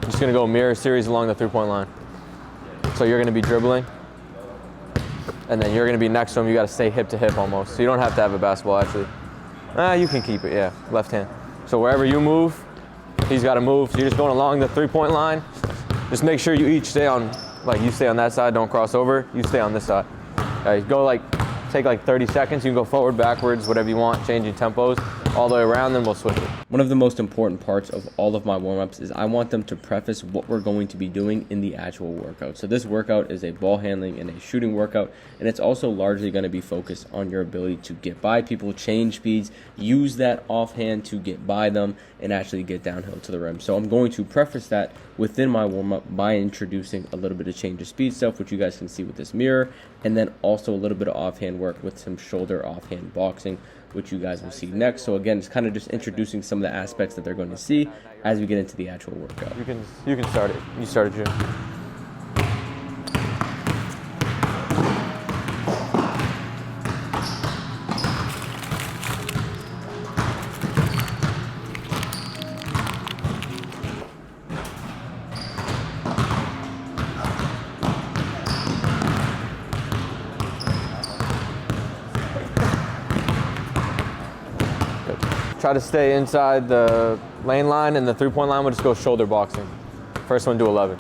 Just gonna go mirror series along the 3-point line. So you're gonna be dribbling, and then you're gonna be next to him. You gotta stay hip to hip almost. So you don't have to have a basketball actually. You can keep it, yeah, left hand. So wherever you move, he's gotta move. So you're just going along the 3-point line. Just make sure you each stay on, like you stay on that side, don't cross over. You stay on this side. Go like, take like 30 seconds. You can go forward, backwards, whatever you want, changing tempos all the way around, then we'll switch it. One of the most important parts of all of my warm-ups is I want them to preface what we're going to be doing in the actual workout. So this workout is a ball handling and a shooting workout, and it's also largely going to be focused on your ability to get by people, change speeds, use that offhand to get by them, and actually get downhill to the rim. So I'm going to preface that within my warm-up by introducing a little bit of change of speed stuff, which you guys can see with this mirror, and then also a little bit of offhand work with some shoulder offhand boxing, which you guys will see next. So again, it's kind of just introducing some of the aspects that they're going to see as we get into the actual workout. You can start it. You started, Jim. Try to stay inside the lane line, and the 3-point line will just go shoulder boxing. First one, do 11.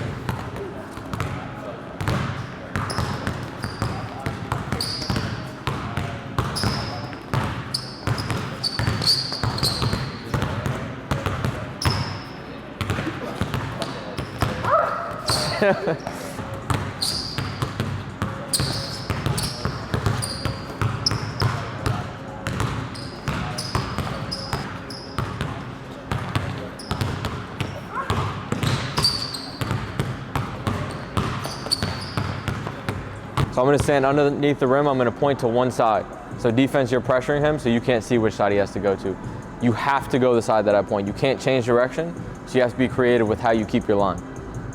So I'm gonna stand underneath the rim, I'm gonna point to one side. So defense, you're pressuring him, so you can't see which side he has to go to. You have to go the side that I point. You can't change direction, so you have to be creative with how you keep your line.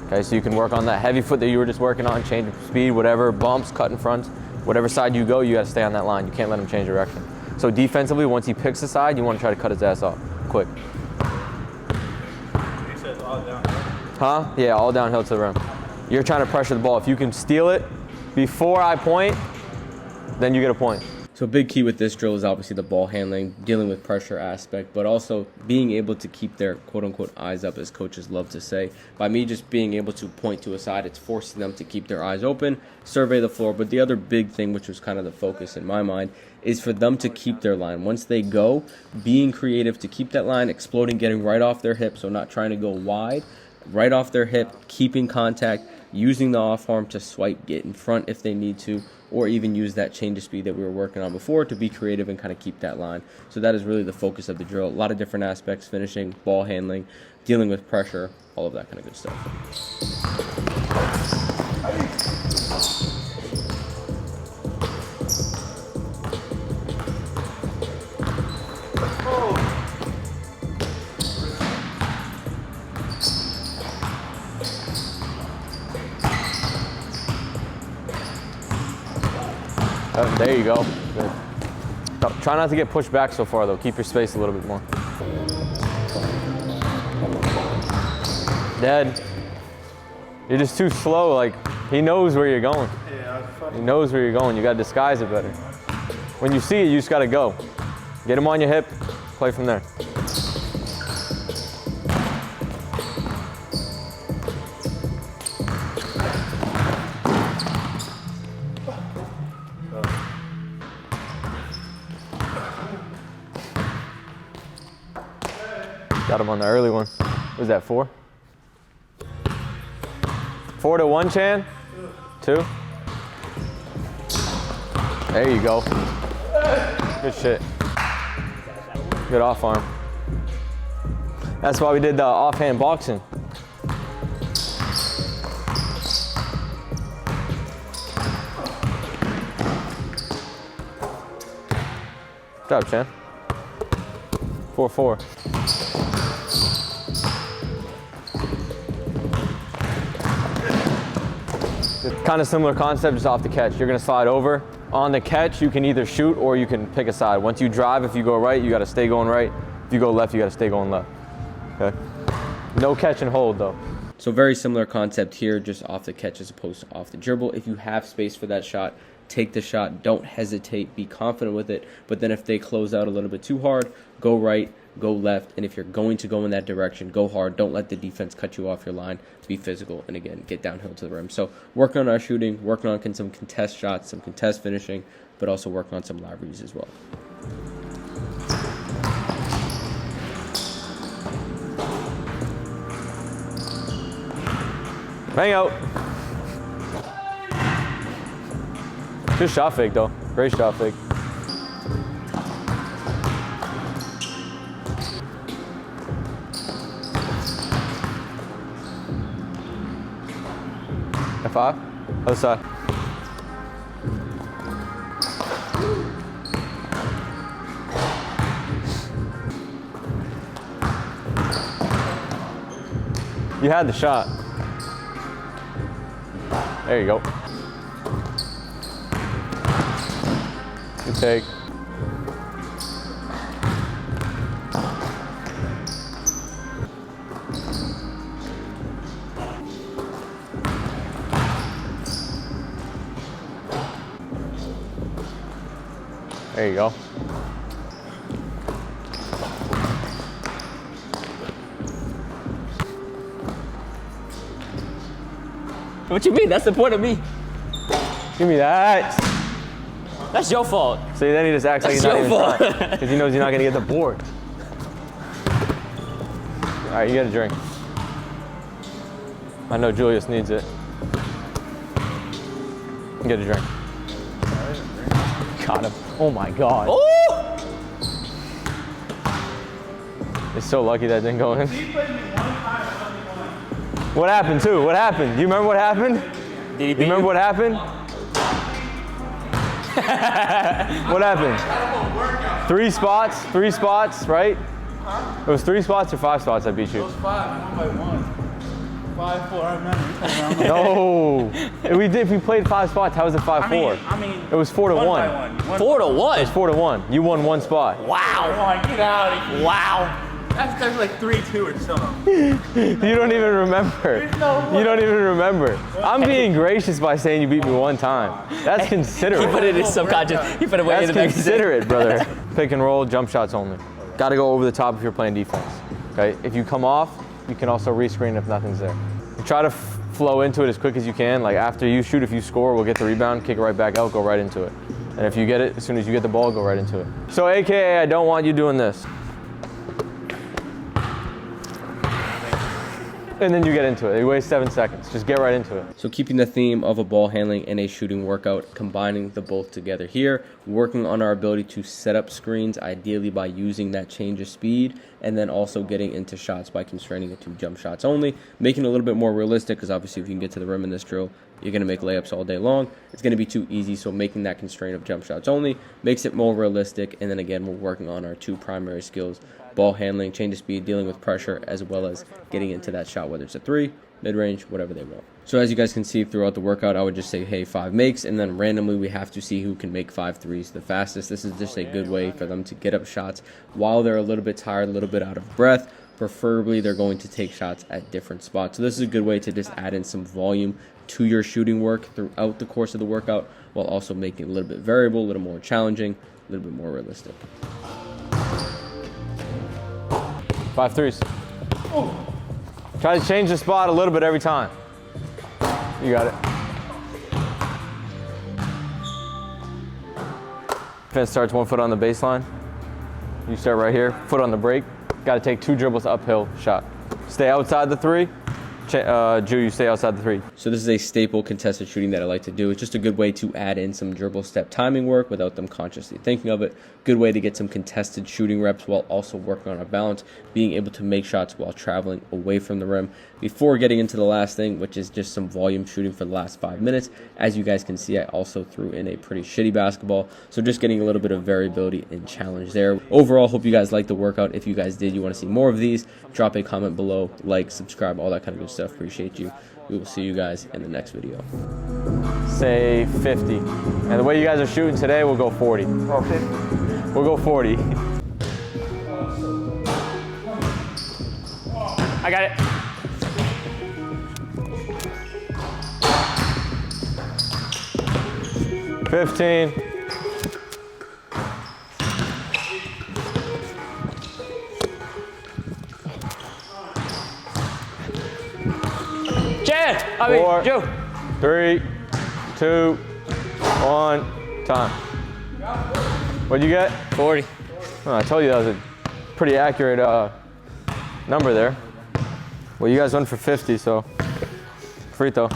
Okay, so you can work on that heavy foot that you were just working on, change speed, whatever, bumps, cut in front. Whatever side you go, you gotta stay on that line. You can't let him change direction. So defensively, once he picks a side, you wanna try to cut his ass off, quick. He says all downhill? Huh? Yeah, all downhill to the rim. You're trying to pressure the ball. If you can steal it before I point, then you get a point. So a big key with this drill is obviously the ball handling, dealing with pressure aspect, but also being able to keep their quote-unquote eyes up, as coaches love to say. By me just being able to point to a side, it's forcing them to keep their eyes open, survey the floor. But the other big thing, which was kind of the focus in my mind, is for them to keep their line. Once they go, being creative to keep that line, exploding, getting right off their hip, so not trying to go wide, right off their hip, keeping contact, using the off arm to swipe, get in front if they need to, or even use that change of speed that we were working on before to be creative and kind of keep that line. So that is really the focus of the drill. A lot of different aspects: finishing, ball handling, dealing with pressure, all of that kind of good stuff. There you go. Good. Try not to get pushed back so far though. Keep your space a little bit more. Dead. You're just too slow. Like, he knows where you're going. He knows where you're going. You gotta disguise it better. When you see it, you just gotta go. Get him on your hip, play from there. Got him on the early one. Was that 4? 4 to 1, Chan? 2? There you go. Good shit. Good off arm. That's why we did the offhand boxing. Good job, Chan. 4-4. Kind of similar concept, just off the catch. You're gonna slide over. On the catch, you can either shoot or you can pick a side. Once you drive, if you go right, you gotta stay going right. If you go left, you gotta stay going left. Okay? No catch and hold though. So very similar concept here, just off the catch as opposed to off the dribble. If you have space for that shot, take the shot. Don't hesitate. Be confident with it. But then if they close out a little bit too hard, go right, go left. And if you're going to go in that direction, go hard. Don't let the defense cut you off your line. Be physical. And again, get downhill to the rim. So working on our shooting, working on some contest shots, some contest finishing, but also working on some live reads as well. Hang out. Good shot fake though. Great shot fake. F5. Other side. You had the shot. There you go. Good take. There you go. What you mean? That's the point of me. Give me that. That's your fault. See, then he just acts like he's not That's even your fault. trying. Because he knows you're not going to get the board. All right, you get a drink. I know Julius needs it. Get a drink. Got him. Oh my God. Oh! It's so lucky that didn't go in. What happened too? What happened? You remember what happened? Did he You beat remember you? what happened? What happened? 3 spots? 3 spots, right? It was 3 spots or 5 spots I beat you. It was 5, one by one. 5-4, I remember. No. If we played 5 spots, how was it 5-4? I mean, It was 4 to 1. by one. 4 to 1. It was 4 to 1. You won 1 spot. Come Wow. on, get out of here. Wow. That's like 3-2 or something. You don't even remember. You don't even remember. I'm being gracious by saying you beat me 1 time. That's He considerate. put it in his subconscious. He put it way in That's the back of his head. considerate, brother. Pick and roll, jump shots only. Got to go over the top if you're playing defense. Okay. If you come off, you can also rescreen if nothing's there. You try to flow into it as quick as you can. Like after you shoot, if you score, we'll get the rebound, kick it right back out, go right into it. And if you get it, as soon as you get the ball, go right into it. So AKA, I don't want you doing this. And then you get into it. You waste 7 seconds. Just get right into it. So keeping the theme of a ball handling and a shooting workout, combining the both together here, working on our ability to set up screens, ideally by using that change of speed, and then also getting into shots by constraining it to jump shots only, making it a little bit more realistic, because obviously if you can get to the rim in this drill, you're going to make layups all day long. It's going to be too easy, so making that constraint of jump shots only makes it more realistic. And then again, we're working on our 2 primary skills, ball handling, change of speed, dealing with pressure, as well as getting into that shot, whether it's a 3, mid-range, whatever they want. So as you guys can see throughout the workout, I would just say, hey, 5 makes, and then randomly we have to see who can make 5 threes the fastest. This is just a good way for them to get up shots while they're a little bit tired, a little bit out of breath. Preferably, they're going to take shots at different spots. So this is a good way to just add in some volume to your shooting work throughout the course of the workout, while also making it a little bit variable, a little more challenging, a little bit more realistic. 5 threes. Try to change the spot a little bit every time. You got it. Defense starts 1 foot on the baseline. You start right here, foot on the break. Got to take 2 dribbles uphill, shot. Stay outside the 3. Drew, you stay outside the 3. So this is a staple contested shooting that I like to do. It's just a good way to add in some dribble step timing work without them consciously thinking of it. Good way to get some contested shooting reps while also working on our balance, being able to make shots while traveling away from the rim. Before getting into the last thing, which is just some volume shooting for the last 5 minutes, as you guys can see, I also threw in a pretty shitty basketball. So just getting a little bit of variability and challenge there. Overall, hope you guys liked the workout. If you guys did, you want to see more of these, drop a comment below, like, subscribe, all that kind of good stuff. Appreciate you. We will see you guys in the next video. Say 50. And the way you guys are shooting today, we'll go 40. Oh, 50. We'll go 40. I got it. 15. Chad! I 4, mean, Joe. 3, 2, 1, time. What'd you get? 40. Oh, I told you that was a pretty accurate number there. Well, you guys went for 50, so free throw.